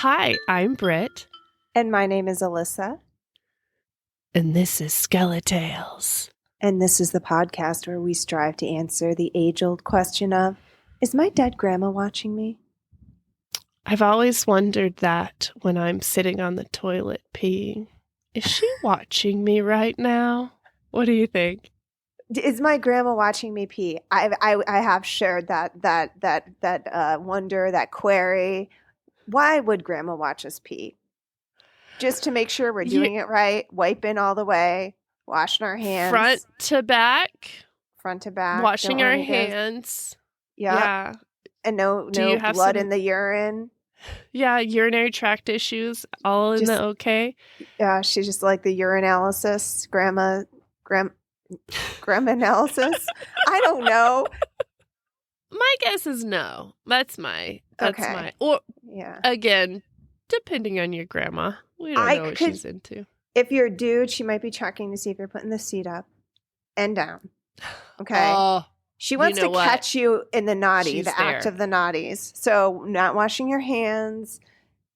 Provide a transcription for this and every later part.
Hi, I'm Britt. And my name is Alissa. And this is SkeleTales. And this is the podcast where we strive to answer the age-old question of, is my dead grandma watching me? I've always wondered that when I'm sitting on the toilet peeing. Is she watching me right now? What do you think? Is my grandma watching me pee? I have shared that wonder, that query. Why would grandma watch us pee? Just to make sure we're doing it right, wiping all the way, washing our hands. Front to back. Washing our hands. Yeah. And no blood in the urine. Yeah, urinary tract issues, all in the okay. Yeah, she's just like the urinalysis, grandma analysis. I don't know. My guess is no. That's my. Okay. Or again, depending on your grandma, we don't know what she's into. If you're a dude, she might be checking to see if you're putting the seat up and down. Okay. She wants to catch you in the naughty, act of the naughties. So not washing your hands,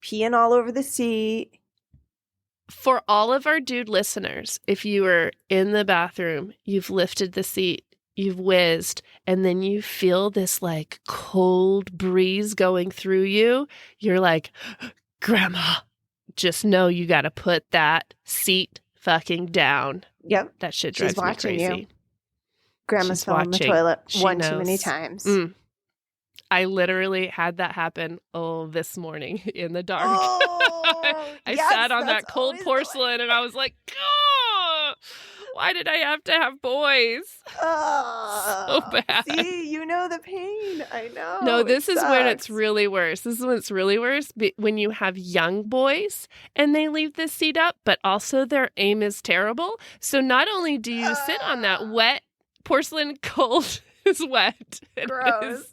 peeing all over the seat. For all of our dude listeners, if you were in the bathroom, you've lifted the seat, you've whizzed, and then you feel this like cold breeze going through you, you're like, Grandma, just know you got to put that seat fucking down. Yep. That shit drives me crazy. You. Grandma's fell in the toilet too many times. I literally had that happen this morning in the dark. I sat on that cold porcelain and I was like, oh, why did I have to have boys? So bad. See, you know the pain. I know. No, this is when it's really worse. This is when it's really worse. When you have young boys and they leave the seat up, but also their aim is terrible. So not only do you sit on that wet porcelain, cold is wet. Gross.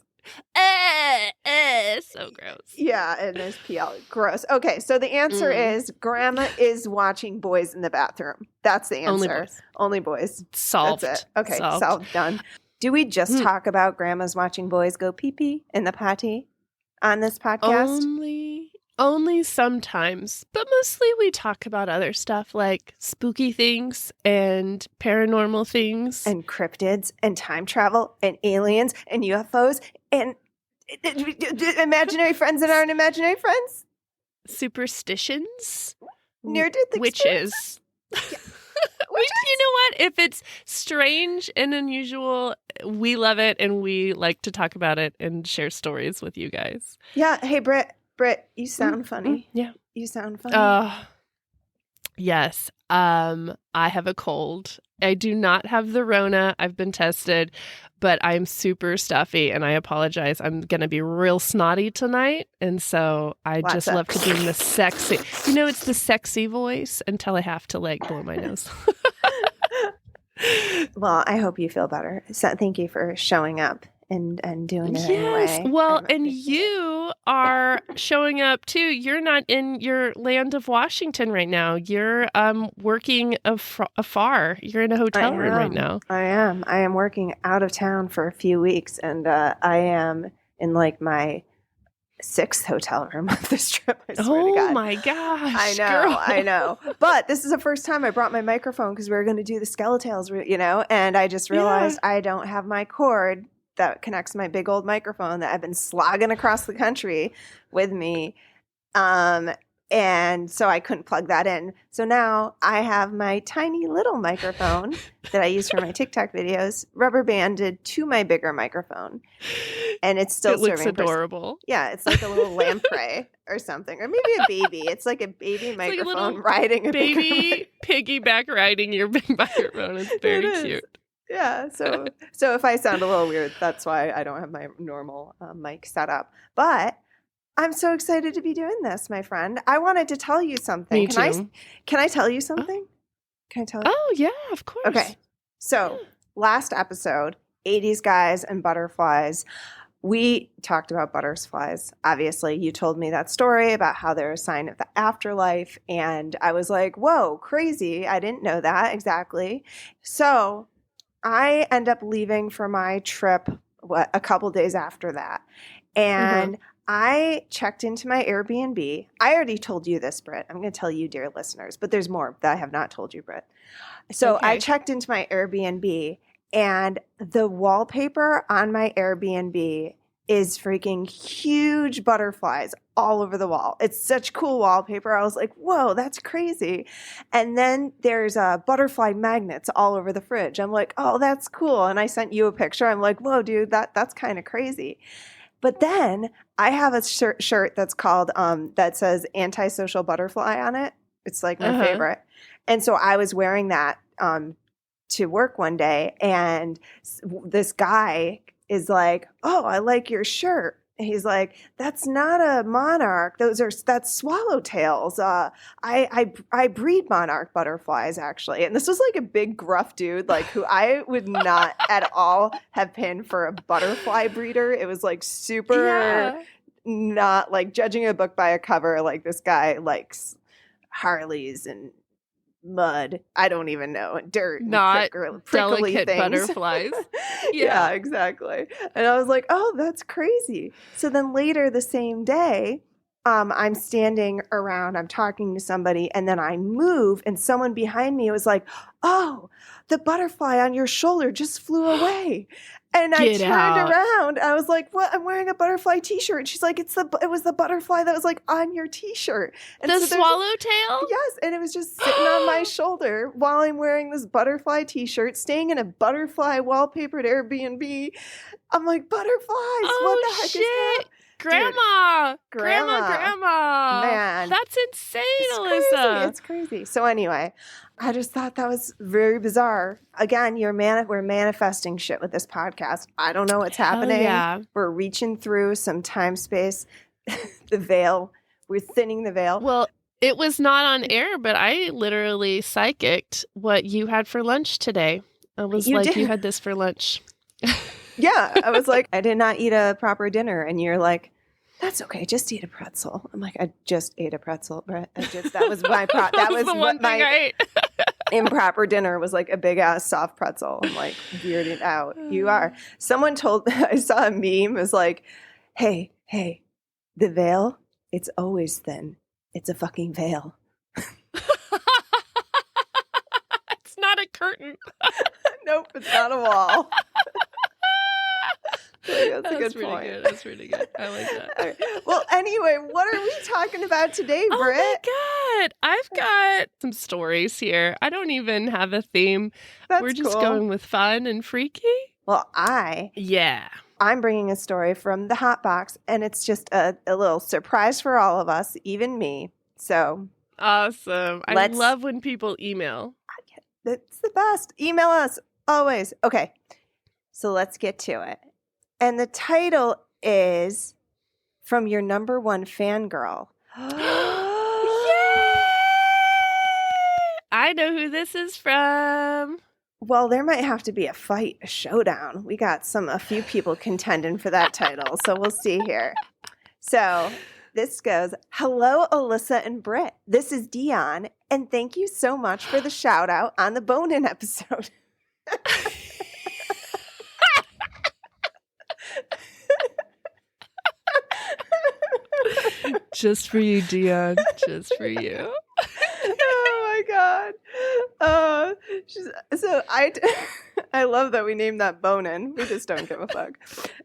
So gross. Yeah, and there's pee out. Gross. Okay, so the answer is grandma is watching boys in the bathroom. That's the answer. Only boys. Solved. That's it. Okay, solved. Done. Do we just talk about grandmas watching boys go pee-pee in the potty on this podcast? Only sometimes, but mostly we talk about other stuff like spooky things and paranormal things. And cryptids and time travel and aliens and UFOs and imaginary friends that aren't imaginary friends. Superstitions. Near-death witches. Yeah. You know what? If it's strange and unusual, we love it and we like to talk about it and share stories with you guys. Yeah. Hey, Britt, you sound funny. Yeah. You sound funny. Yes. I have a cold. I do not have the Rona. I've been tested, but I'm super stuffy and I apologize. I'm going to be real snotty tonight. And so I just love to do the sexy, it's the sexy voice until I have to like blow my nose. Well, I hope you feel better. So thank you for showing up and doing it anyway. Well, and you are showing up too. You're not in your land of Washington right now. You're working afar. You're in a hotel room right now. I am working out of town for a few weeks, and I am in like my 6th hotel room of this trip. I swear to God. Oh my gosh. I know. But this is the first time I brought my microphone because we were going to do the SkeleTales, and I just realized I don't have my cord that connects my big old microphone that I've been slogging across the country with me. And so I couldn't plug that in. So now I have my tiny little microphone that I use for my TikTok videos rubber banded to my bigger microphone. And it's still serving. It looks adorable. Yeah, it's like a little lamprey or something. Or maybe a baby. It's like a baby microphone riding a baby piggyback riding your big microphone. It's very cute. Yeah, so if I sound a little weird, that's why I don't have my normal mic set up. But I'm so excited to be doing this, my friend. I wanted to tell you something. Me too. Can I tell you something? Can I tell you? Oh, yeah, of course. Okay. So last episode, 80s guys and butterflies. We talked about butterflies. Obviously, you told me that story about how they're a sign of the afterlife. And I was like, whoa, crazy. I didn't know that exactly. So I end up leaving for my trip a couple days after that. And I checked into my Airbnb. I already told you this, Britt. I'm going to tell you, dear listeners, but there's more that I have not told you, Britt. So I checked into my Airbnb, and the wallpaper on my Airbnb is freaking huge butterflies all over the wall. It's such cool wallpaper. I was like, whoa, that's crazy. And then there's butterfly magnets all over the fridge. I'm like, oh, that's cool. And I sent you a picture. I'm like, whoa, dude, that's kind of crazy. But then I have a shirt that's called, that says antisocial butterfly on it. It's like my favorite. And so I was wearing that to work one day, and this guy is like, oh, I like your shirt. And he's like, that's not a monarch. That's swallowtails. I breed monarch butterflies, actually. And this was like a big gruff dude, like who I would not at all have pinned for a butterfly breeder. It was like super not like judging a book by a cover. Like this guy likes Harleys and mud. I don't even know. Dirt. Not prickly delicate things. Butterflies. Yeah, exactly. And I was like, oh, that's crazy. So then later the same day, I'm standing around, I'm talking to somebody, and then I move, and someone behind me was like, oh, the butterfly on your shoulder just flew away. And I turned around. I was like, what? I'm wearing a butterfly t-shirt. And she's like, it was the butterfly that was like on your t-shirt. And the swallowtail? Yes. And it was just sitting on my shoulder while I'm wearing this butterfly t-shirt, staying in a butterfly wallpapered Airbnb. I'm like, butterflies. What the heck is that? Grandma. Dude, Grandma. Man. That's insane, It's Alissa. crazy. It's crazy. So anyway, I just thought that was very bizarre. Again, we're manifesting shit with this podcast. I don't know what's happening. Yeah. We're reaching through some time space, the veil. We're thinning the veil. Well, it was not on air, but I literally psychicked what you had for lunch today. I was you had this for lunch. Yeah, I was like, I did not eat a proper dinner. And you're like, that's okay. Just eat a pretzel. I'm like, I just ate a pretzel, Britt. That was my that was the one thing I ate. Improper dinner was like a big ass soft pretzel. I'm like, weirded out. You are. Someone I saw a meme. It was like, hey, the veil, it's always thin. It's a fucking veil. It's not a curtain. Nope, it's not a wall. That's a good really point. Good. That's really good. I like that. Right. Well, anyway, what are we talking about today, Britt? Oh my God. I've got some stories here. I don't even have a theme. We're just going with fun and freaky. Well, I'm bringing a story from the hot box, and it's just a little surprise for all of us, even me. So awesome. I love when people email. It's the best. Email us always. Okay. So let's get to it. And the title is From Your Number One Fangirl. Yay! I know who this is from. Well, there might have to be a fight, a showdown. We got a few people contending for that title. So we'll see here. So this goes, hello, Alissa and Britt. This is Dione. And thank you so much for the shout out on the Bone-In episode. Just for you, Dione. Just for you. Oh my God. So I love that we named that Bone-In. We just don't give a fuck.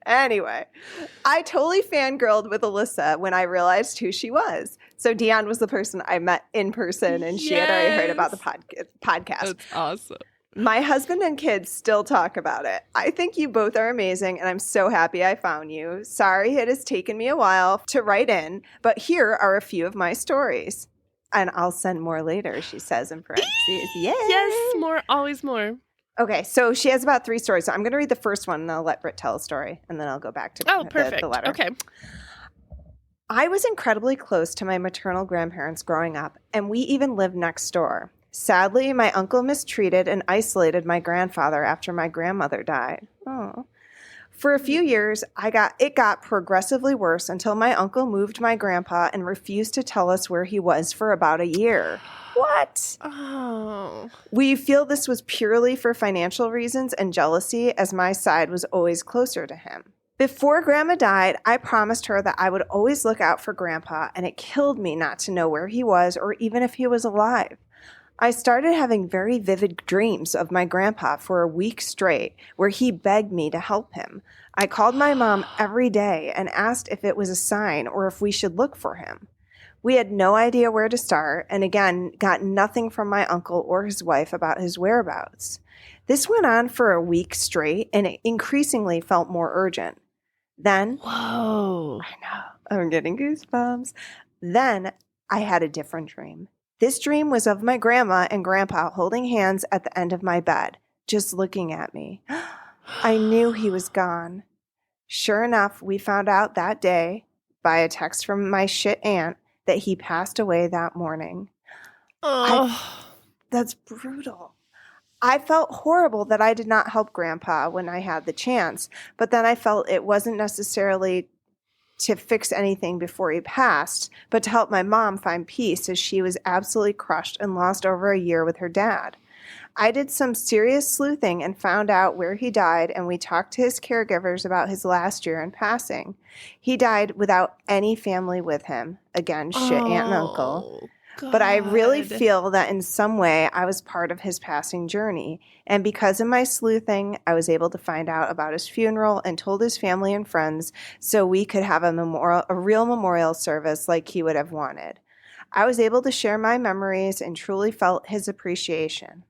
Anyway, I totally fangirled with Alissa when I realized who she was. So Dione was the person I met in person, and she had already heard about the podcast. That's awesome. My husband and kids still talk about it. I think you both are amazing, and I'm so happy I found you. Sorry it has taken me a while to write in, but here are a few of my stories. And I'll send more later, she says in parentheses. Yay! Yes, more, always more. Okay, so she has about 3 stories. So I'm going to read the first one, and I'll let Britt tell a story, and then I'll go back to the letter. Okay. I was incredibly close to my maternal grandparents growing up, and we even lived next door. Sadly, my uncle mistreated and isolated my grandfather after my grandmother died. Oh. For a few years, it got progressively worse until my uncle moved my grandpa and refused to tell us where he was for about a year. What? Oh. We feel this was purely for financial reasons and jealousy, as my side was always closer to him. Before Grandma died, I promised her that I would always look out for Grandpa, and it killed me not to know where he was or even if he was alive. I started having very vivid dreams of my grandpa for a week straight, where he begged me to help him. I called my mom every day and asked if it was a sign or if we should look for him. We had no idea where to start, and again, got nothing from my uncle or his wife about his whereabouts. This went on for a week straight, and it increasingly felt more urgent. Then, Whoa. I know, I'm getting goosebumps. Then I had a different dream. This dream was of my grandma and grandpa holding hands at the end of my bed, just looking at me. I knew he was gone. Sure enough, we found out that day, by a text from my shit aunt, that he passed away that morning. That's brutal. I felt horrible that I did not help Grandpa when I had the chance, but then I felt it wasn't necessarily to fix anything before he passed, but to help my mom find peace as she was absolutely crushed and lost over a year with her dad. I did some serious sleuthing and found out where he died, and we talked to his caregivers about his last year in passing. He died without any family with him. Again, shit aunt and uncle. God. But I really feel that in some way I was part of his passing journey. And because of my sleuthing, I was able to find out about his funeral and told his family and friends so we could have a real memorial service like he would have wanted. I was able to share my memories and truly felt his appreciation.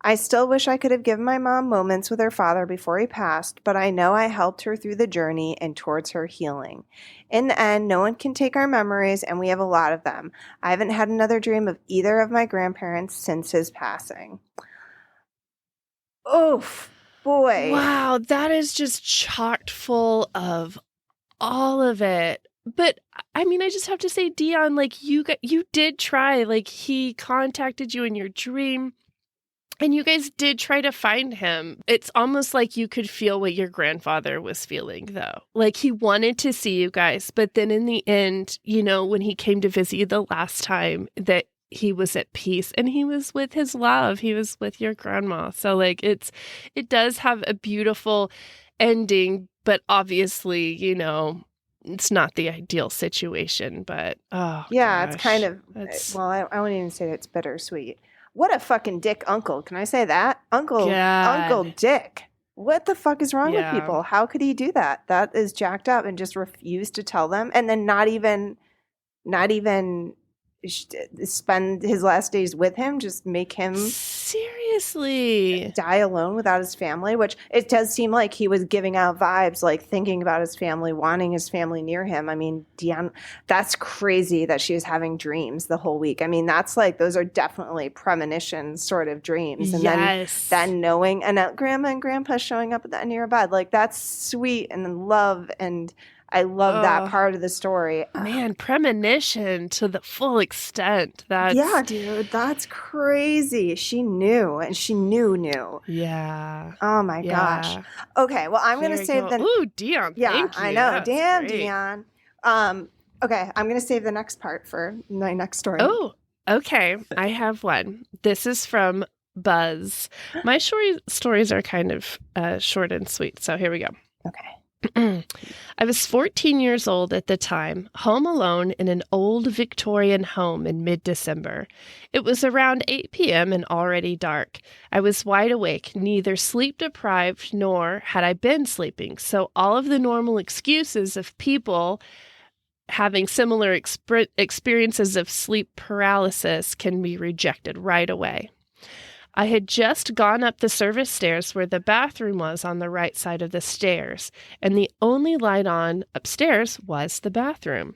I still wish I could have given my mom moments with her father before he passed, but I know I helped her through the journey and towards her healing. In the end, no one can take our memories, and we have a lot of them. I haven't had another dream of either of my grandparents since his passing. Oof, boy. Wow, that is just chocked full of all of it. But I mean, I just have to say, Dione, like you did try. Like he contacted you in your dream, and you guys did try to find him. It's almost like you could feel what your grandfather was feeling, though. Like he wanted to see you guys, but then in the end, you know, when he came to visit you the last time, that he was at peace and he was with his love. He was with your grandma. So like it does have a beautiful ending, but obviously, you know, it's not the ideal situation, but yeah, gosh, it's kind of, well, I wouldn't even say that it's bittersweet. What a fucking dick uncle. Can I say that? Uncle Dick. What the fuck is wrong with people? How could he do that? That is jacked up, and just refuse to tell them, and then not even spend his last days with him, just make him seriously die alone without his family, which it does seem like he was giving out vibes, like thinking about his family, wanting his family near him. I mean, Dione, that's crazy that she was having dreams the whole week. I mean, that's like, those are definitely premonition sort of dreams. And then knowing, and grandma and grandpa showing up at the end of your bed, like that's sweet and love, and I love that part of the story. Man, premonition to the full extent. Yeah, dude, that's crazy. She knew, and she knew. Yeah. Oh my gosh. Okay, well, I'm going to save the... Ooh, Dione, yeah, thank you. I know. That's damn, great. Dione. Okay, I'm going to save the next part for my next story. Oh, okay. I have one. This is from Buzz. My stories are kind of short and sweet, so here we go. Okay. I was 14 years old at the time, home alone in an old Victorian home in mid-December. It was around 8 p.m. and already dark. I was wide awake, neither sleep-deprived nor had I been sleeping, so all of the normal excuses of people having similar experiences of sleep paralysis can be rejected right away. I had just gone up the service stairs where the bathroom was on the right side of the stairs, and the only light on upstairs was the bathroom.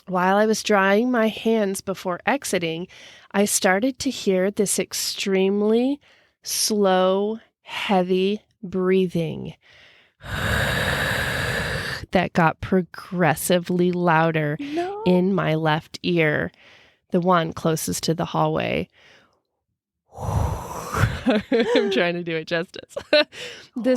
While I was drying my hands before exiting, I started to hear this extremely slow, heavy breathing that got progressively louder in my left ear, the one closest to the hallway. I'm trying to do it justice. The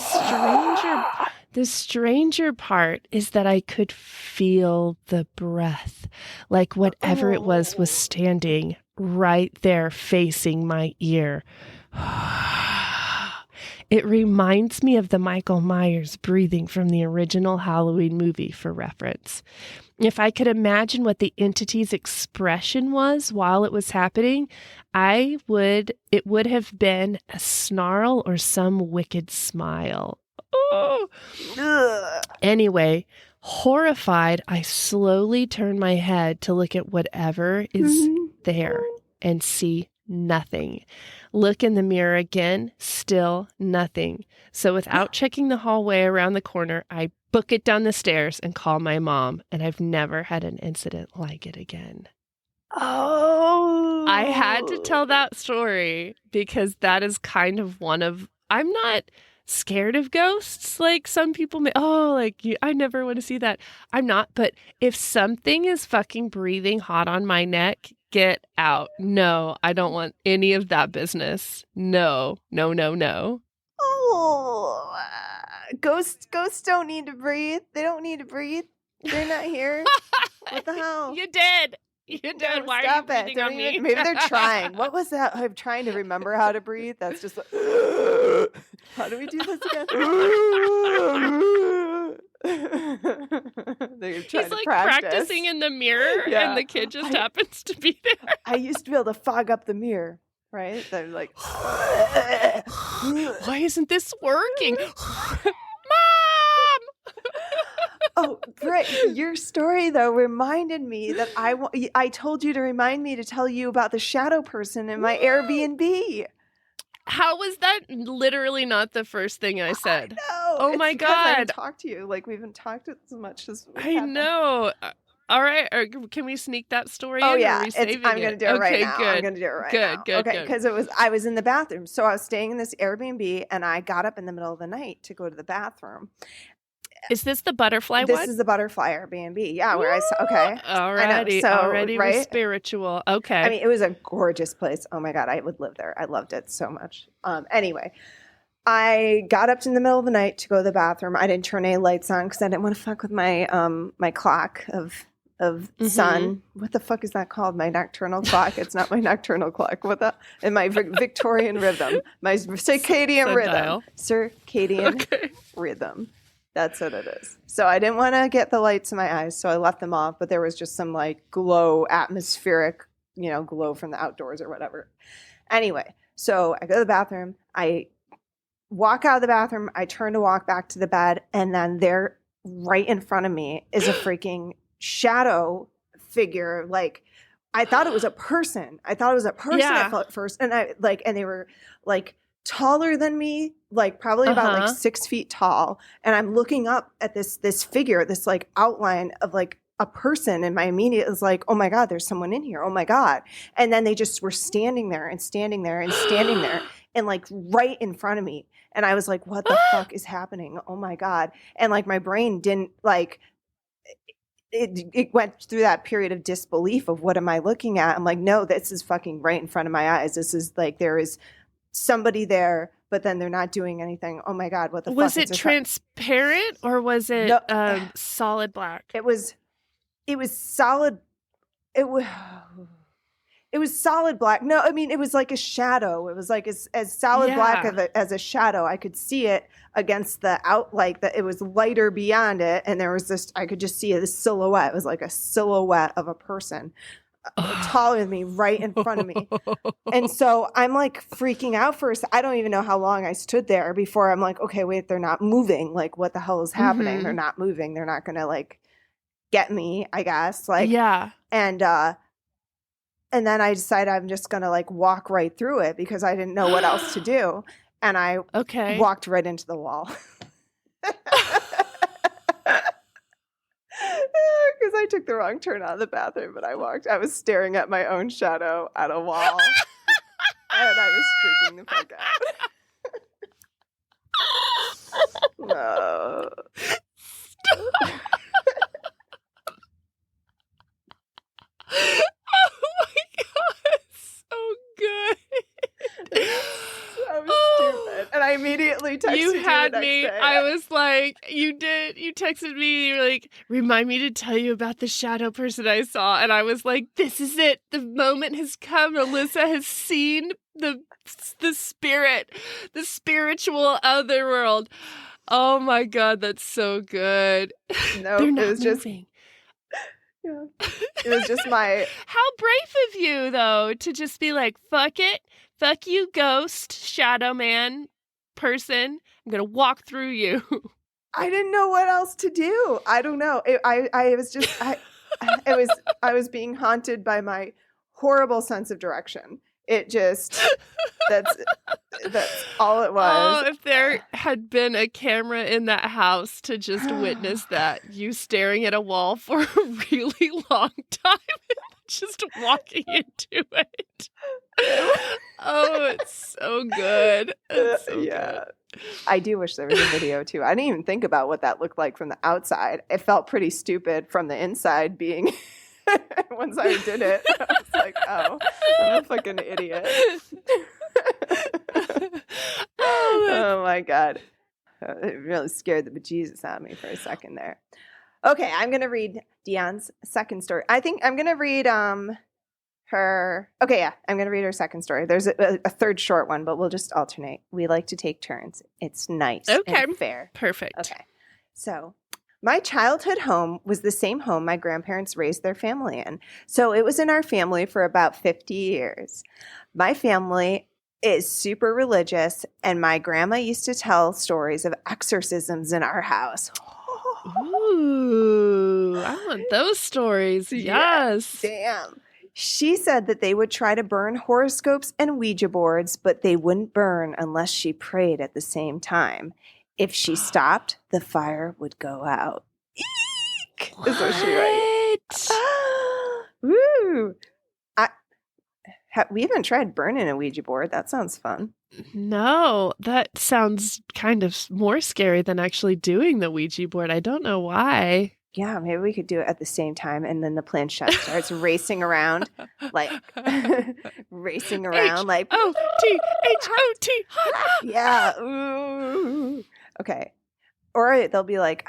stranger part is that I could feel the breath, like whatever it was standing right there facing my ear. It reminds me of the Michael Myers breathing from the original Halloween movie, for reference. If I could imagine what the entity's expression was while it was happening, it would have been a snarl or some wicked smile. Oh. Anyway, horrified, I slowly turn my head to look at whatever is there and see nothing. Look in the mirror again, still nothing. So without checking the hallway around the corner, I book it down the stairs and call my mom, and I've never had an incident like it again. Oh. I had to tell that story because that is kind of I'm not scared of ghosts like some people may. I never want to see that. I'm not, but if something is fucking breathing hot on my neck, get out. No, I don't want any of that business. No. Oh, ghosts don't need to breathe. They don't need to breathe. They're not here. What the hell? You did. No, Why stop are you breathing on me? Maybe they're trying. What was that? I'm trying to remember how to breathe. That's just like, how do we do this again? He's like practicing in the mirror, and the kid just happens to be there. I used to be able to fog up the mirror, right? They're like, why isn't this working? Mom! Oh, Britt, your story, though, reminded me that I told you to remind me to tell you about the shadow person in my Airbnb. How was that literally not the first thing I said? No. Oh, my God. I haven't talked to you. Like, we haven't talked as much as I know. All right. Can we sneak that story in? Oh, yeah. I'm going to do it right now. Good. I'm going to do it right now. Good. Okay, because I was in the bathroom. So I was staying in this Airbnb, and I got up in the middle of the night to go to the bathroom. Is this the butterfly one? This is the butterfly Airbnb. Yeah, where I saw. Okay. Alrighty. So, already right? was spiritual. Okay. I mean, it was a gorgeous place. Oh my God, I would live there. I loved it so much. Anyway, I got up in the middle of the night to go to the bathroom. I didn't turn any lights on because I didn't want to fuck with my my clock of sun. What the fuck is that called? My nocturnal clock. It's not my nocturnal clock. What the? And my Victorian rhythm. My circadian rhythm. Circadian rhythm. That's what it is. So I didn't want to get the lights in my eyes, so I left them off. But there was just some like glow, atmospheric, glow from the outdoors or whatever. Anyway, so I go to the bathroom. I walk out of the bathroom. I turn to walk back to the bed, and then there, right in front of me, is a freaking shadow figure. Like, I thought it was a person. At first, and and they were like taller than me, like probably about like 6 feet tall. And I'm looking up at this figure, this like outline of like a person. And my immediate is like, oh my God, there's someone in here. Oh my God. And then they just were standing there and like right in front of me. And I was like, what the fuck is happening? Oh my God. And like my brain didn't like, it went through that period of disbelief of what am I looking at? I'm like, no, this is fucking right in front of my eyes. This is like, there is somebody there, but then they're not doing anything. Oh my God, what the fuck? Was it transparent or was it solid black? It was solid. It was solid black. No, I mean, it was like a shadow. It was like as solid black as a shadow. I could see it against the it was lighter beyond it. And there was this, I could just see this silhouette. It was like a silhouette of a person. Taller than me, right in front of me. And so I'm like freaking out first. I don't even know how long I stood there before I'm like, okay, wait, they're not moving. Like, what the hell is happening? They're not moving. They're not gonna like get me, I guess. Like, yeah. And then I decided I'm just gonna like walk right through it because I didn't know what else to do. And I walked right into the wall. Because I took the wrong turn out of the bathroom, but I was staring at my own shadow at a wall. And I was freaking the fuck out. No. Oh my God. So good. So stupid. And I immediately texted you. You had the next me. day. I was like, you did. You texted me. You were like, remind me to tell you about the shadow person I saw. And I was like, this is it. The moment has come. Alissa has seen the spirit, the spiritual otherworld. Oh my God, that's so good. No, They're it not was just moving. yeah. It was just my How brave of you, though, to just be like, fuck it. Fuck you, ghost, shadow man, person. I'm going to walk through you. I didn't know what else to do. I don't know. I was just I was being haunted by my horrible sense of direction. It just that's all it was. Oh, if there had been a camera in that house to just witness that, you staring at a wall for a really long time, just walking into it. Oh, it's so good. It's so good. I do wish there was a video too. I didn't even think about what that looked like from the outside. It felt pretty stupid from the inside being once I did it. I was like, oh, I'm a fucking idiot. Oh my God. It really scared the bejesus out of me for a second there. Okay, I'm going to read Dionne's second story. I think I'm going to read her. Okay, yeah, I'm going to read her second story. There's a third short one, but we'll just alternate. We like to take turns. It's nice and fair. Perfect. Okay, so my childhood home was the same home my grandparents raised their family in. So it was in our family for about 50 years. My family is super religious, and my grandma used to tell stories of exorcisms in our house. Ooh, I want those stories. Yes. Damn. She said that they would try to burn horoscopes and Ouija boards, but they wouldn't burn unless she prayed at the same time. If she stopped, the fire would go out. Eek! Is what she writes. Woo! We haven't tried burning a Ouija board. That sounds fun. No, that sounds kind of more scary than actually doing the Ouija board. I don't know why. Yeah, maybe we could do it at the same time, and then the planchette starts racing around, like racing around, like H-O-T, hot. Yeah. Ooh. Okay. Or they'll be like,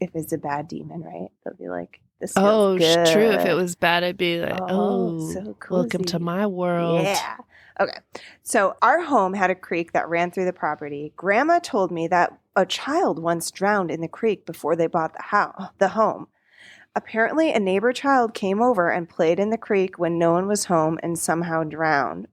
if it's a bad demon, right? They'll be like, this feels good. True. If it was bad, I'd be like, so cozy. Welcome to my world. Yeah. Okay. So our home had a creek that ran through the property. Grandma told me that a child once drowned in the creek before they bought the home. Apparently, a neighbor child came over and played in the creek when no one was home and somehow drowned.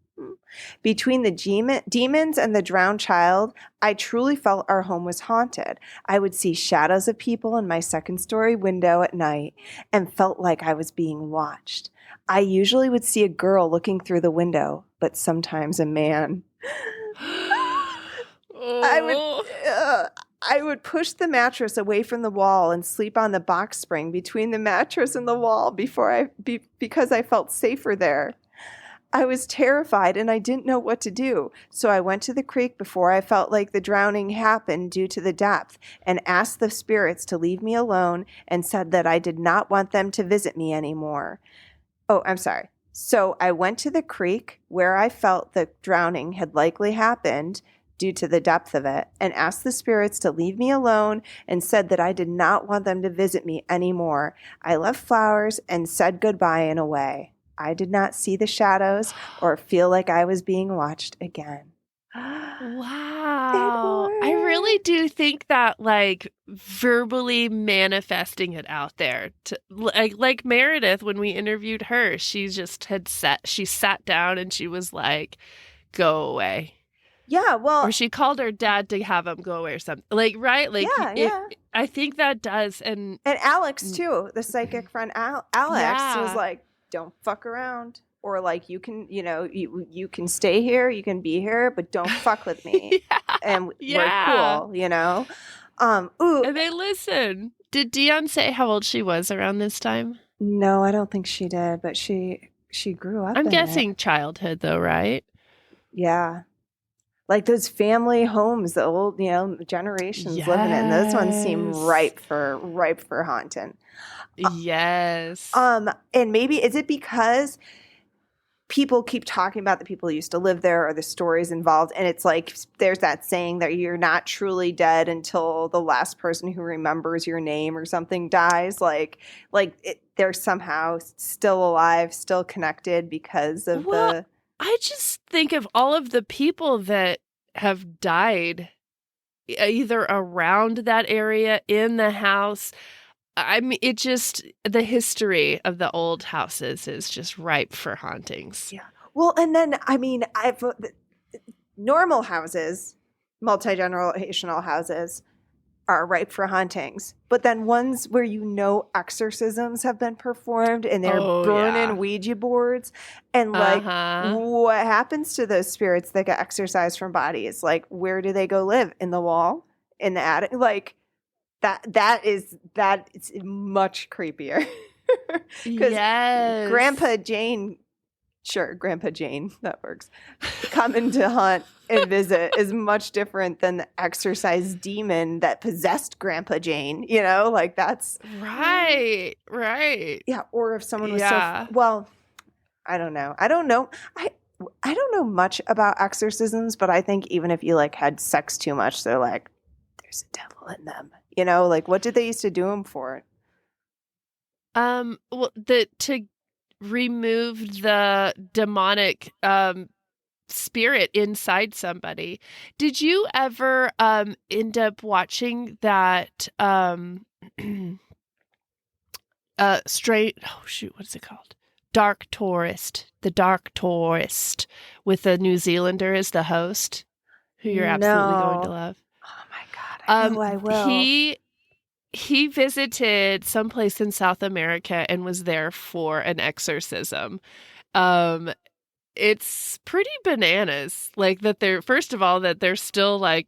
Between the demons and the drowned child, I truly felt our home was haunted. I would see shadows of people in my second-story window at night and felt like I was being watched. I usually would see a girl looking through the window, but sometimes a man. I would push the mattress away from the wall and sleep on the box spring between the mattress and the wall because I felt safer there. I was terrified and I didn't know what to do, so I went to the creek before I felt like the drowning happened due to the depth and asked the spirits to leave me alone and said that I did not want them to visit me anymore. Oh, I'm sorry. So I went to the creek where I felt the drowning had likely happened due to the depth of it and asked the spirits to leave me alone and said that I did not want them to visit me anymore. I left flowers and said goodbye in a way. I did not see the shadows or feel like I was being watched again. Wow. I really do think that like verbally manifesting it out there to like Meredith, when we interviewed her, she just sat down and she was like, go away. Yeah, well, or she called her dad to have him go away or something. Like, right? Like, yeah. I think that does. And Alex too, the psychic friend Alex was like, don't fuck around. Or like, you can, you can stay here, you can be here, but don't fuck with me. And we're cool, Ooh. And they listen. Did Dione say how old she was around this time? No, I don't think she did, but she grew up. I'm guessing childhood though, right? Yeah. Like those family homes, the old, generations living in. Those ones seem ripe for haunting. Yes. And maybe is it because people keep talking about the people who used to live there or the stories involved. And it's like, there's that saying that you're not truly dead until the last person who remembers your name or something dies. They're somehow still alive, still connected because of the... I just think of all of the people that have died either around that area, in the house. I mean, the history of the old houses is just ripe for hauntings. Yeah. Well, and then, I mean, normal houses, multi-generational houses are ripe for hauntings. But then ones where exorcisms have been performed and they're burning Ouija boards. And what happens to those spirits that get exorcised from bodies? Like, where do they go live? In the wall? In the attic? Like... That is much creepier. Yes. Grandpa Jane, that works. Coming to haunt and visit is much different than the exorcised demon that possessed Grandpa Jane. That's right. Yeah, or if someone was I don't know. I don't know much about exorcisms, but I think even if you had sex too much, they're like, there's a devil in them. What did they used to do them for? To remove the demonic spirit inside somebody. Did you ever end up watching that straight? Oh shoot, what is it called? Dark Tourist. The Dark Tourist with a New Zealander as the host, who you're absolutely going to love. Oh my God, I know I will. He visited someplace in South America and was there for an exorcism. It's pretty bananas, that they're still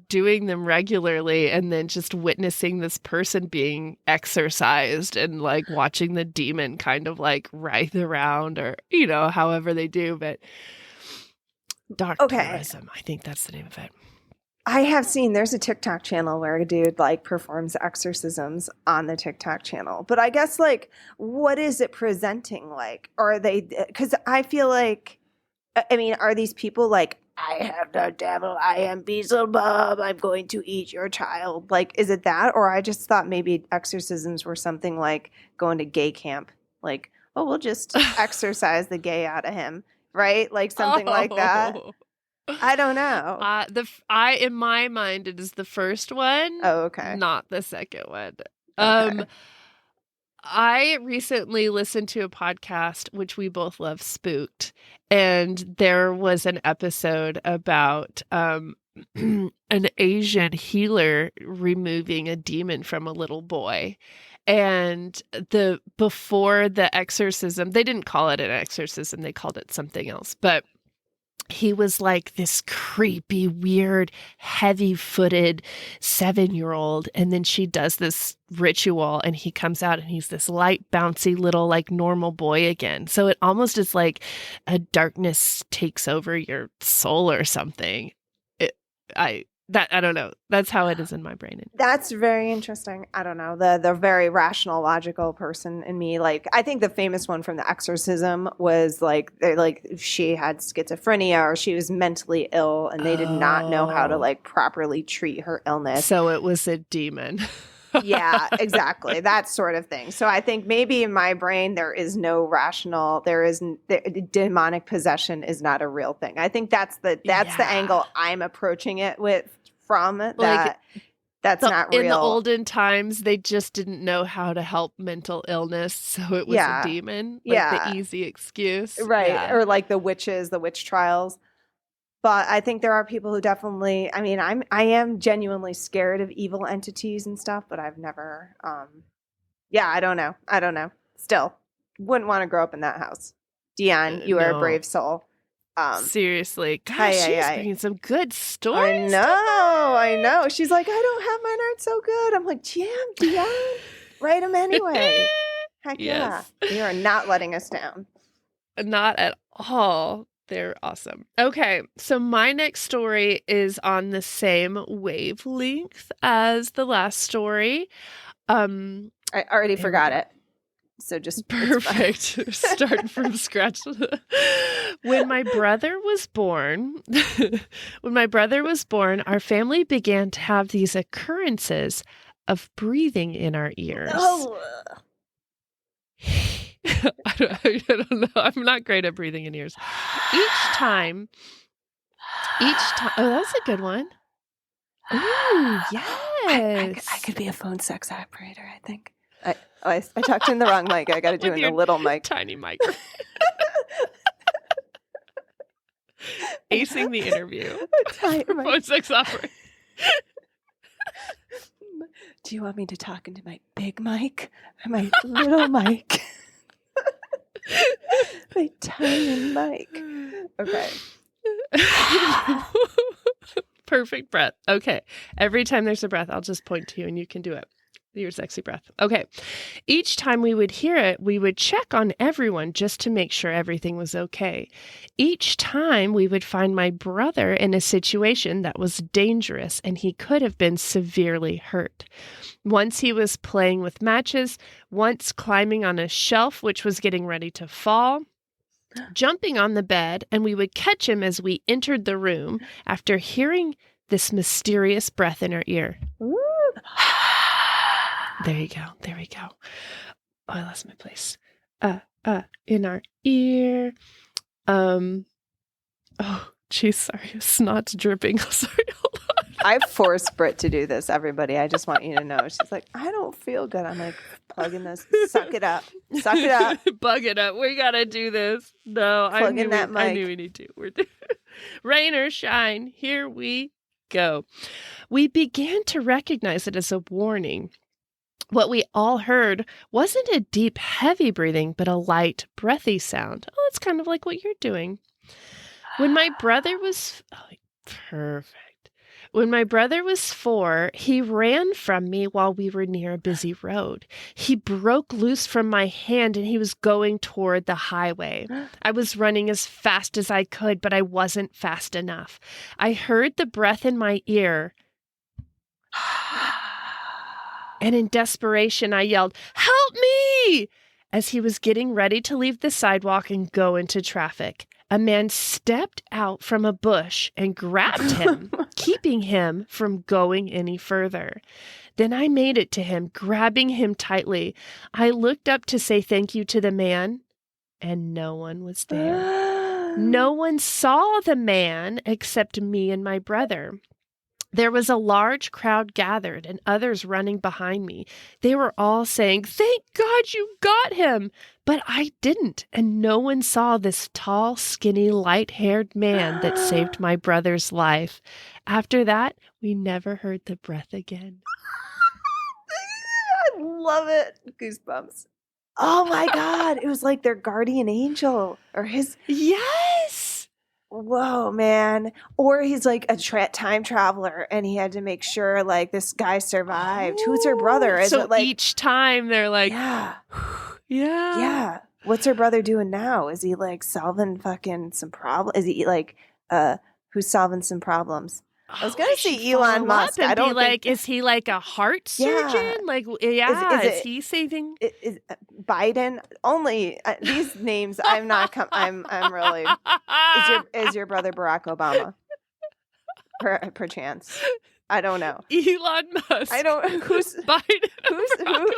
doing them regularly, and then just witnessing this person being exorcised and watching the demon kind of writhe around, or however they do. But dark tourism, I think that's the name of it. I have seen, there's a TikTok channel where a dude performs exorcisms on the TikTok channel. But I guess what is it presenting like? Or are they, because I feel are these people I have the devil, I am Beelzebub, I'm going to eat your child. Is it that? Or I just thought maybe exorcisms were something like going to gay camp. We'll just exorcise the gay out of him. Right? Something like that. I don't know. In my mind, it is the first one. Oh, okay. Not the second one. Okay. I recently listened to a podcast, which we both love, Spooked, and there was an episode about an Asian healer removing a demon from a little boy. And before the exorcism, they didn't call it an exorcism, they called it something else, but he was this creepy, weird, heavy-footed 7-year-old. And then she does this ritual and he comes out and he's this light, bouncy little normal boy again. So it almost is a darkness takes over your soul or something. I don't know. That's how it is in my brain. That's very interesting. I don't know. The very rational, logical person in me. I think the famous one from The Exorcism was she had schizophrenia or she was mentally ill and they did not know how to properly treat her illness. So it was a demon. Yeah, exactly. That sort of thing. So I think maybe in my brain there is no rational, demonic possession is not a real thing. I think that's the angle I'm approaching it from that. That's not real. In the olden times, they just didn't know how to help mental illness, so it was a demon. The easy excuse. Right. Yeah. Or the witches, the witch trials. But I think there are people who definitely, I am genuinely scared of evil entities and stuff, but I've never, I don't know. Still, wouldn't want to grow up in that house. Dione, you are a brave soul. Seriously. Gosh, she's bringing some good stories. I know. She's like, I don't have mine aren't so good. I'm like, jam, Dione, write them anyway. Heck yes. Yeah. You are not letting us down. Not at all. They're awesome. Okay, so my next story is on the same wavelength as the last story. I already forgot it. So just perfect. Starting from scratch. When my brother was born, our family began to have these occurrences of breathing in our ears. Oh. I don't know. I'm not great at breathing in ears. Each time. Oh, that was a good one. Ooh, yes. I could be a phone sex operator, I think. I talked in the wrong mic. I got to do it in a little mic. Tiny mic. Acing the interview. Phone sex operator. Do you want me to talk into my big mic or my little mic? My tiny mic. Okay. Perfect breath. Okay. Every time there's a breath, I'll just point to you and you can do it. Your sexy breath. Okay. Each time we would hear it, we would check on everyone just to make sure everything was okay. Each time we would find my brother in a situation that was dangerous and he could have been severely hurt. Once he was playing with matches, once climbing on a shelf which was getting ready to fall, jumping on the bed, and we would catch him as we entered the room after hearing this mysterious breath in our ear. Ooh. There you go. There we go. Oh, I lost my place. In our ear. Oh, geez, sorry. Snot's dripping. Sorry, hold on. I forced Britt to do this, everybody. I just want you to know. She's like, I don't feel good. I'm like, plugging this. Suck it up. Suck it up. Bug it up. We got to do this. No, I knew we need to. Rain or shine. Here we go. We began to recognize it as a warning. What we all heard wasn't a deep, heavy breathing, but a light, breathy sound. Oh, it's kind of like what you're doing. When my brother was... perfect. When my brother was 4, he ran from me while we were near a busy road. He broke loose from my hand and he was going toward the highway. I was running as fast as I could, but I wasn't fast enough. I heard the breath in my ear. And in desperation, I yelled, "Help me!" as he was getting ready to leave the sidewalk and go into traffic. A man stepped out from a bush and grabbed him, keeping him from going any further. Then I made it to him, grabbing him tightly. I looked up to say thank you to the man, and no one was there. No one saw the man except me and my brother. There was a large crowd gathered and others running behind me. They were all saying, "Thank God you got him." But I didn't, and no one saw this tall, skinny, light-haired man that saved my brother's life. After that, we never heard the breath again. I love it. Goosebumps. Oh my God. It was like their guardian angel or his. Yes. Whoa, man. Or he's like a time traveler and he had to make sure like this guy survived. Who's her brother? Is so it like each time they're like, yeah. Yeah. Yeah. What's her brother doing now? Is he like solving fucking some problem? Is he like who's solving some problems? I was gonna say Elon Musk. I don't think... Is he like a heart surgeon? Yeah. Like, yeah, is he saving? Is Biden only these names? I'm not. I'm really. Is your brother Barack Obama? Perchance. I don't know. Elon Musk. I don't. Who's Biden?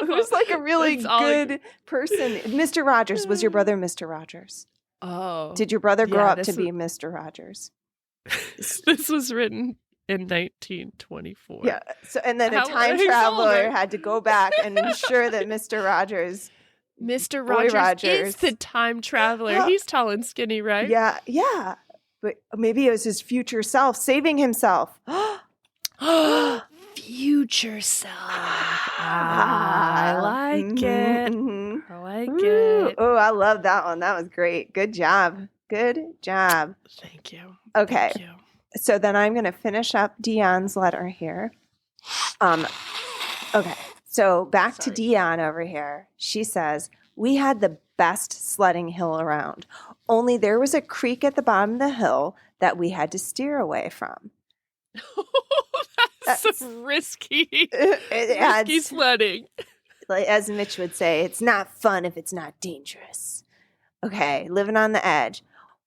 Who's like a really good person? Mr. Rogers. Was your brother Mr. Rogers? Oh. Did your brother grow up to be Mr. Rogers? This was written in 1924. Yeah. So, and then a time traveler had to go back and ensure that Mr. Rogers is the time traveler. He's tall and skinny, right? Yeah. Yeah. But maybe it was his future self saving himself. Future self. I like it. Mm-hmm. I like it. Oh, I love that one. That was great. Good job. Good job. Thank you. Okay. Thank you. So then I'm going to finish up Dionne's letter here. Okay. So back to Dione over here. She says, "We had the best sledding hill around. Only there was a creek at the bottom of the hill that we had to steer away from." That's some risky risky sledding. Like, as Mitch would say, it's not fun if it's not dangerous. Okay, living on the edge.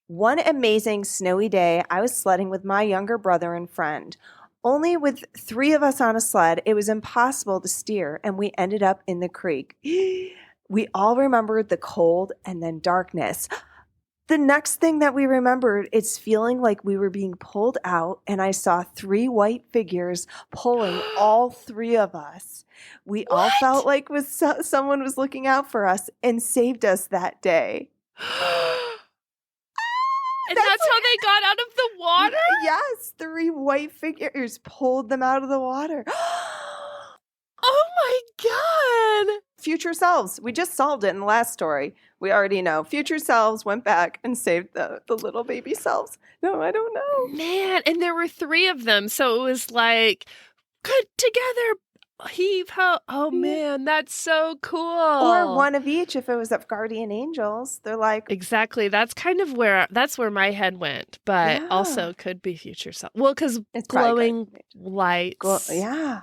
One amazing snowy day, I was sledding with my younger brother and friend. Only with 3 of us on a sled, it was impossible to steer, and we ended up in the creek. We all remembered the cold and then darkness. The next thing that we remembered is feeling like we were being pulled out, and I saw 3 white figures pulling all 3 of us. We all felt like someone was looking out for us and saved us that day. And that's how they got out of the water? Yes, 3 white figures pulled them out of the water. Oh my God. Future selves. We just solved it in the last story. We already know. Future selves went back and saved the little baby selves. No, I don't know. Man, and there were 3 of them. So it was like, good together, heave ho. Oh man, that's so cool. Or one of each if it was of guardian angels. They're like. Exactly. That's kind of where my head went. But also could be future self. Well, because glowing lights. Yeah.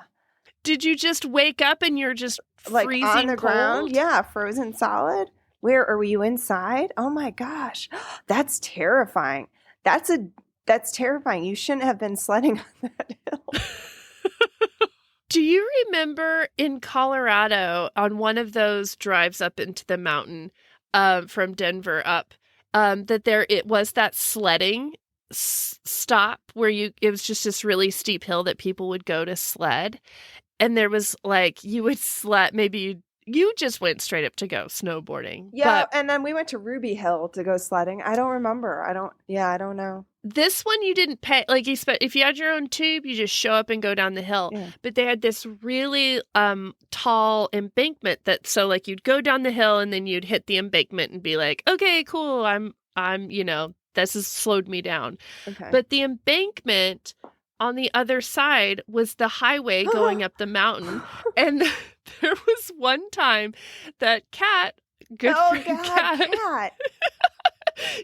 Did you just wake up and you're just like freezing on the cold? ground? Yeah, frozen solid. Where were you inside? Oh my gosh, that's terrifying. That's terrifying. You shouldn't have been sledding on that hill. Do you remember in Colorado on one of those drives up into the mountain from Denver up that it was that sledding stop where it was just this really steep hill that people would go to sled. And there was like, you would sled, maybe you just went straight up to go snowboarding. Yeah, and then we went to Ruby Hill to go sledding. I don't remember. I don't know. This one you didn't pay, like if you had your own tube, you just show up and go down the hill. Yeah. But they had this really tall embankment so like you'd go down the hill and then you'd hit the embankment and be like, okay, cool, I'm this has slowed me down. Okay. But the embankment on the other side was the highway going up the mountain. And there was one time that Kat, Kat.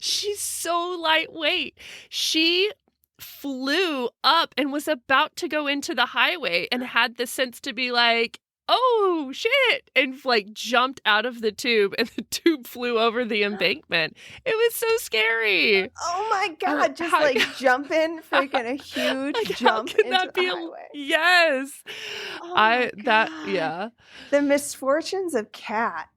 She's so lightweight. She flew up and was about to go into the highway and had the sense to be like, oh shit, and like jumped out of the tube and the tube flew over the embankment. It was so scary. Oh my God, jumping freaking a huge jump into the highway. Yes. Yeah. The misfortunes of Kat.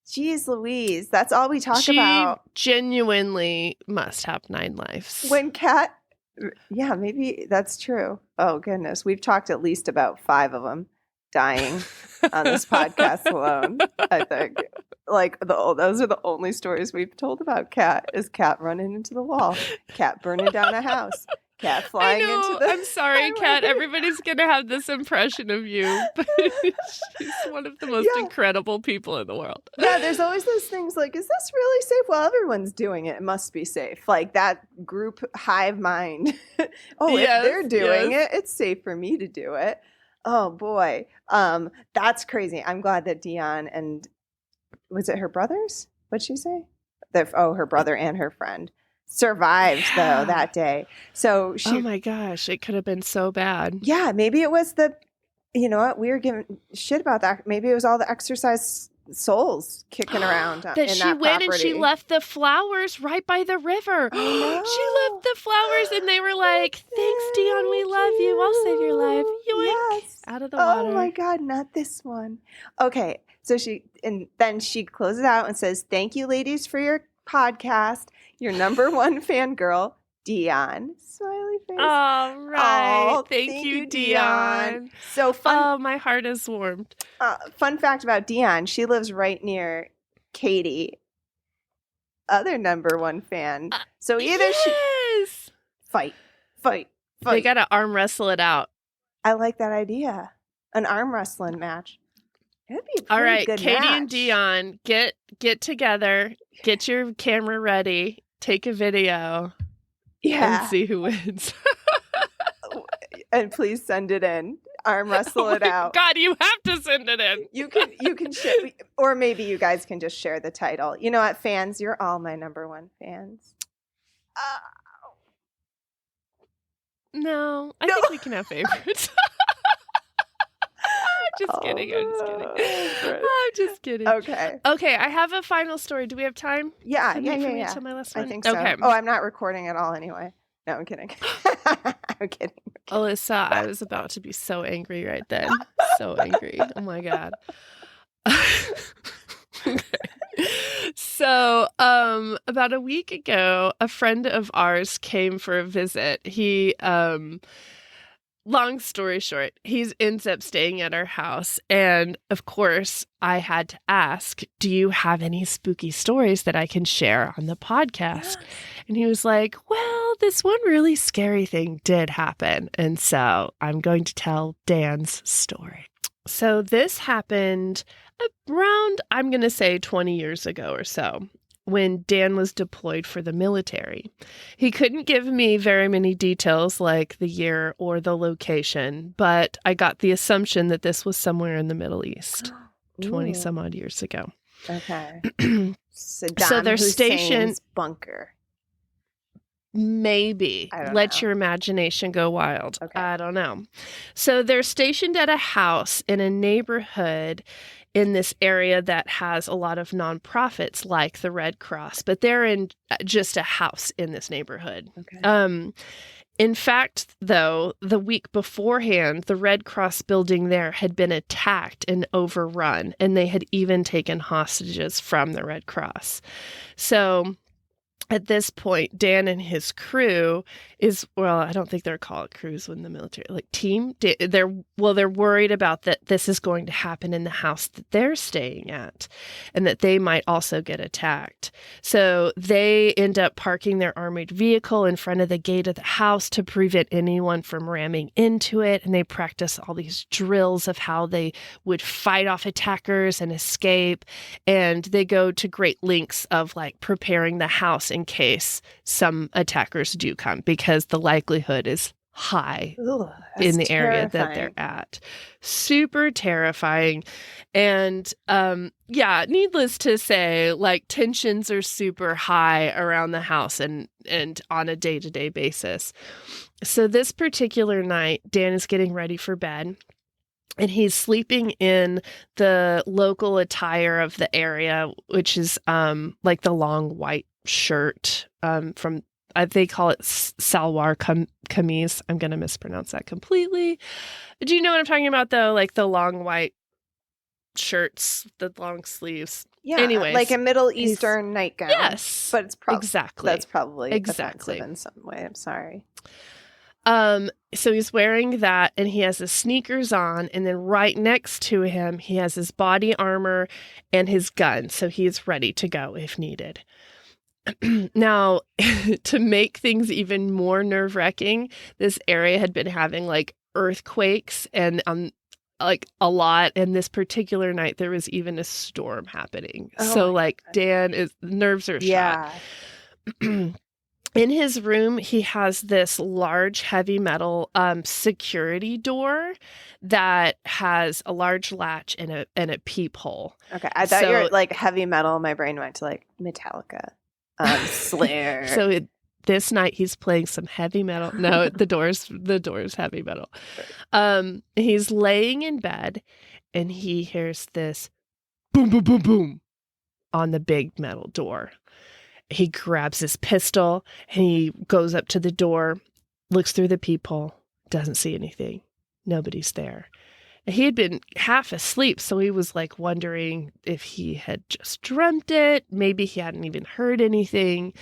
Jeez Louise, that's all we talk about. She genuinely must have 9 lives. When Kat, yeah, maybe that's true. Oh goodness, we've talked at least about 5 of them dying on this podcast alone. I think, like, those are the only stories we've told about Kat. Is Kat running into the wall, Kat burning down a house, Kat flying into the. I'm sorry, Kat. Everybody's gonna have this impression of you, but she's one of the most incredible people in the world. Yeah, there's always those things like, is this really safe? Well, everyone's doing it. It must be safe. Like that group hive mind. If they're doing it, it's safe for me to do it. Oh boy, that's crazy. I'm glad that Dione and was it her brothers? What'd she say? Her brother and her friend survived though that day. So oh my gosh, it could have been so bad. Yeah, maybe it was you know what, we were giving shit about that. Maybe it was all the exercise souls kicking around that she went and she left the flowers right by the river. She left the flowers and they were like, thanks Dione, we love you, I'll save your life. Yoink. Yes. Out of the water. Oh my God, not this one. Okay, so then she closes out and says, thank you ladies for your podcast, your number 1 fangirl, Dione. Smiley face. All right. Oh, thank you, Dione. So fun. Oh, my heart is warmed. Fun fact about Dione, she lives right near Katie, other number 1 fan. So either she fight. They got to arm wrestle it out. I like that idea. An arm wrestling match. It'd be a pretty all right, good Katie match. and Dione, get together, get your camera ready, take a video. Yeah. And see who wins. And please send it in. Arm wrestle it out. God, you have to send it in. You can share, or maybe you guys can just share the title. You know what, fans? You're all my number 1 fans. No, I think we can have favorites. Just kidding. I'm just kidding. Britt. I'm just kidding. Okay. Okay, I have a final story. Do we have time? Yeah, For yeah, me yeah. to my last one? I think so. Okay. Oh, I'm not recording at all anyway. No, I'm kidding. I'm kidding. Alyssa, I was about to be so angry right then. So angry. Oh my God. So, about a week ago, a friend of ours came for a visit. He, long story short, he ends up staying at our house. And of course, I had to ask, do you have any spooky stories that I can share on the podcast? Yes. And he was like, well, this one really scary thing did happen. And so I'm going to tell Dan's story. So this happened around, I'm going to say 20 years ago or so, when Dan was deployed for the military. He couldn't give me very many details like the year or the location, but I got the assumption that this was somewhere in the Middle East, 20 some odd years ago. Okay. So Saddam they're Hussein's stationed. bunker. Maybe. I don't Let know. your imagination go wild. Okay. I don't know. So they're stationed at a house in a neighborhood in this area that has a lot of nonprofits like the Red Cross, but they're in just a house in this neighborhood. Okay. In fact, though, the week beforehand, the Red Cross building there had been attacked and overrun, and they had even taken hostages from the Red Cross. So at this point, Dan and his crew I don't think they're called crews in the military, like team. They're worried about that this is going to happen in the house that they're staying at and that they might also get attacked. So they end up parking their armored vehicle in front of the gate of the house to prevent anyone from ramming into it. And they practice all these drills of how they would fight off attackers and escape. And they go to great lengths of like preparing the house in case some attackers do come, because the likelihood is high in the area that they're at. Super terrifying. And needless to say, like tensions are super high around the house and on a day-to-day basis. So this particular night, Dan is getting ready for bed. And he's sleeping in the local attire of the area, which is like the long white shirt from they call it salwar kameez. I'm going to mispronounce that completely. Do you know what I'm talking about, though? Like the long white shirts, the long sleeves. Yeah, anyways, like a Middle Eastern nightgown. Yes, but it's probably exactly. That's probably offensive in some way. I'm sorry. So he's wearing that, and he has his sneakers on, and then right next to him, he has his body armor and his gun, so he's ready to go if needed. Now, to make things even more nerve-wracking, this area had been having like earthquakes and like a lot, and this particular night there was even a storm happening. So like God. Nerves are shot. In his room, he has this large heavy metal security door that has a large latch and a peephole. Okay, I thought you were like heavy metal. My brain went to like Metallica. Slayer. So this night he's playing some heavy metal. No, the door's heavy metal. He's laying in bed and he hears this boom, boom, boom, boom on the big metal door. He grabs his pistol and he goes up to the door, looks through the peephole, doesn't see anything. Nobody's there. He had been half asleep, so he was like wondering if he had just dreamt it. Maybe he hadn't even heard anything.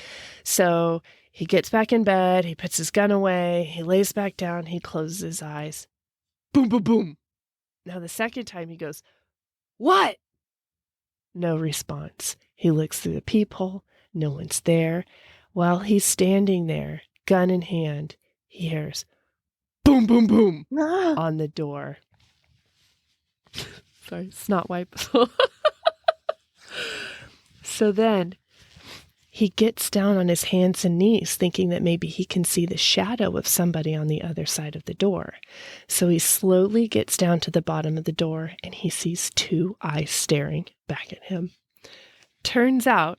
So he gets back in bed, he puts his gun away, he lays back down, he closes his eyes. Boom, boom, boom. Now the second time he goes, "What?" No response. He looks through the peephole, no one's there. While he's standing there, gun in hand, he hears boom, boom, boom on the door. Sorry, snot wipe. So then he gets down on his hands and knees, thinking that maybe he can see the shadow of somebody on the other side of the door. So he slowly gets down to the bottom of the door and he sees two eyes staring back at him. Turns out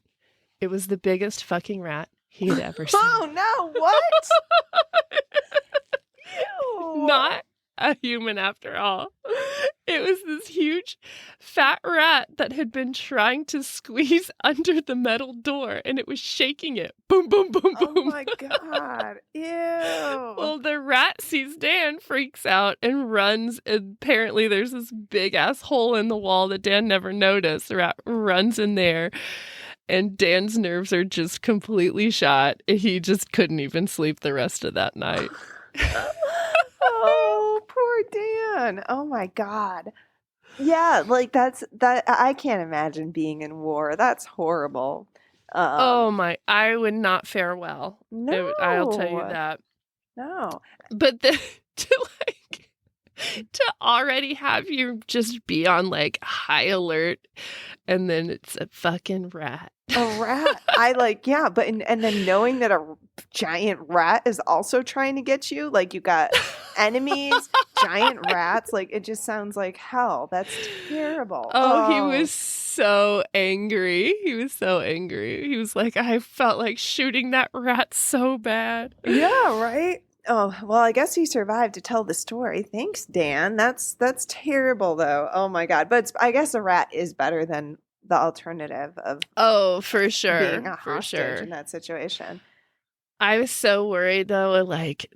it was the biggest fucking rat he had ever seen. Oh no, what? Not a human after all. It was this huge fat rat that had been trying to squeeze under the metal door, and it was shaking it. Boom, boom, boom, boom. Oh my God. Ew. Well, the rat sees Dan, freaks out, and runs. And apparently, there's this big ass hole in the wall that Dan never noticed. The rat runs in there, and Dan's nerves are just completely shot. He just couldn't even sleep the rest of that night. Oh, poor Dan. Oh my God. Yeah, like that. I can't imagine being in war. That's horrible. I would not fare well. No. I'll tell you that. No. But to already have you just be on like high alert, and then it's a fucking rat. A rat. And then knowing that a giant rat is also trying to get you, like you got enemies, giant rats, like it just sounds like hell. That's terrible. He was so angry. He was like, I felt like shooting that rat so bad. Yeah, right? Oh, well, I guess he survived to tell the story. Thanks, Dan. That's terrible, though. Oh, my God. But I guess a rat is better than the alternative of for sure. Being a hostage in that situation. I was so worried, though, like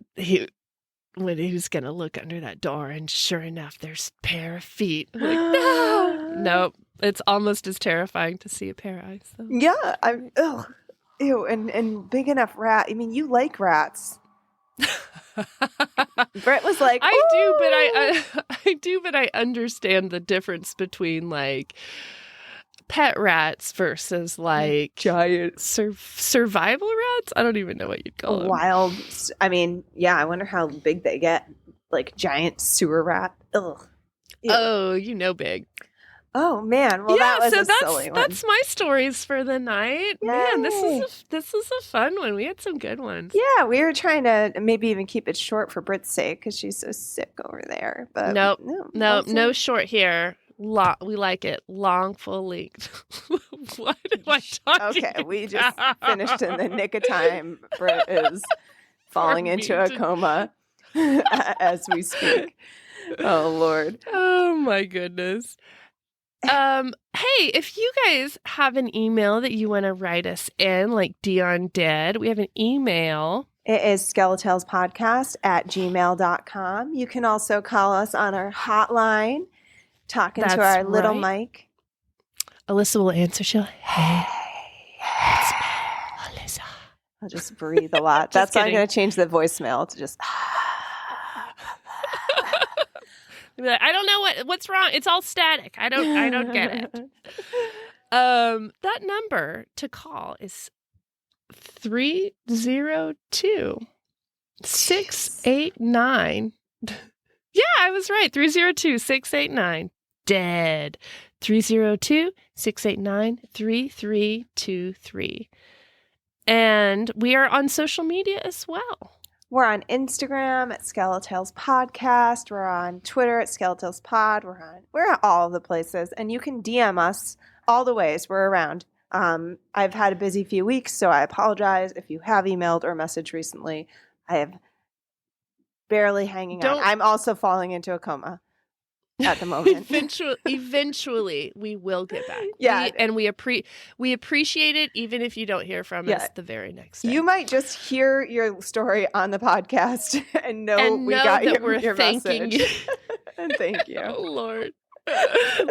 when he was going to look under that door, and sure enough, there's a pair of feet. I'm like, no! Nope. It's almost as terrifying to see a pair of eyes, though. Yeah. Ew. And big enough rat. I mean, you like rats. Britt was like, I do, but I understand the difference between like pet rats versus like giant survival rats. I don't even know what you'd call them. Wild. I mean, yeah, I wonder how big they get. Like giant sewer rat. Ugh. Ew. Oh, big. Oh man, well yeah, that was a silly one. That's my stories for the night. Yay. Man, this is a fun one. We had some good ones. Yeah, we were trying to maybe even keep it short for Britt's sake because she's so sick over there. But no short here. We like it long, full length. What am I talking Okay, we just finished in the nick of time. Britt is falling into a coma as we speak. Oh Lord. Oh my goodness. Hey, if you guys have an email that you want to write us in, like Dione did, we have an email. It is SkeleTalesPodcast@gmail.com. You can also call us on our hotline, talking to our little mic. Alissa will answer. She'll, hey, it's me, Alissa. I'll just breathe a lot. That's why I'm going to change the voicemail to just... I don't know what's wrong. It's all static. I don't get it. That number to call is 302-689. Yeah, I was right. 302-689. Dead. 302-689-3323. And we are on social media as well. We're on Instagram at SkeleTales Podcast. We're on Twitter at SkeleTales Pod. We're at all the places, and you can DM us all the ways. We're around. I've had a busy few weeks, so I apologize if you have emailed or messaged recently. I have barely hanging on. I'm also falling into a coma at the moment. Eventually, we will get back. Yeah, we appreciate it, even if you don't hear from us the very next day. You might just hear your story on the podcast and know we got your thanking message. And thank you. Oh Lord,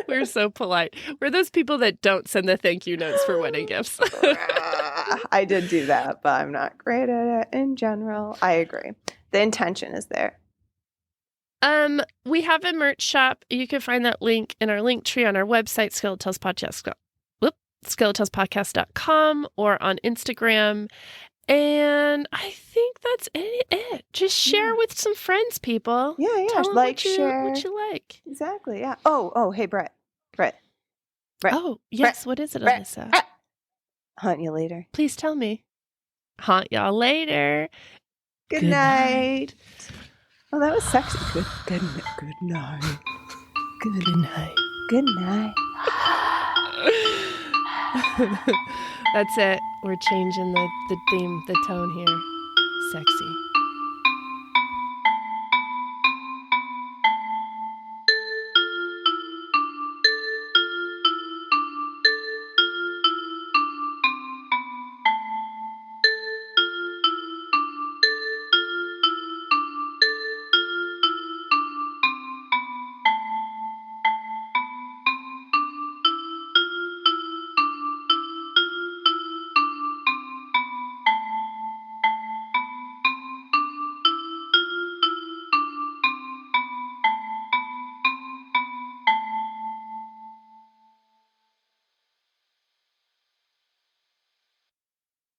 we're so polite. We're those people that don't send the thank you notes for wedding gifts. I did do that, but I'm not great at it in general. I agree. The intention is there. We have a merch shop. You can find that link in our link tree on our website, SkeleTalesPodcast.com, or on Instagram. And I think that's it. Just share with some friends, people. Yeah. Tell them share what you like. Exactly. Yeah. Oh, hey, Britt. Oh, yes. What is it, Alissa? Hunt you later. Please tell me. Haunt y'all later. Good night. Oh, that was sexy. Good night. Good night. Good night. That's it. We're changing the theme, the tone here. Sexy.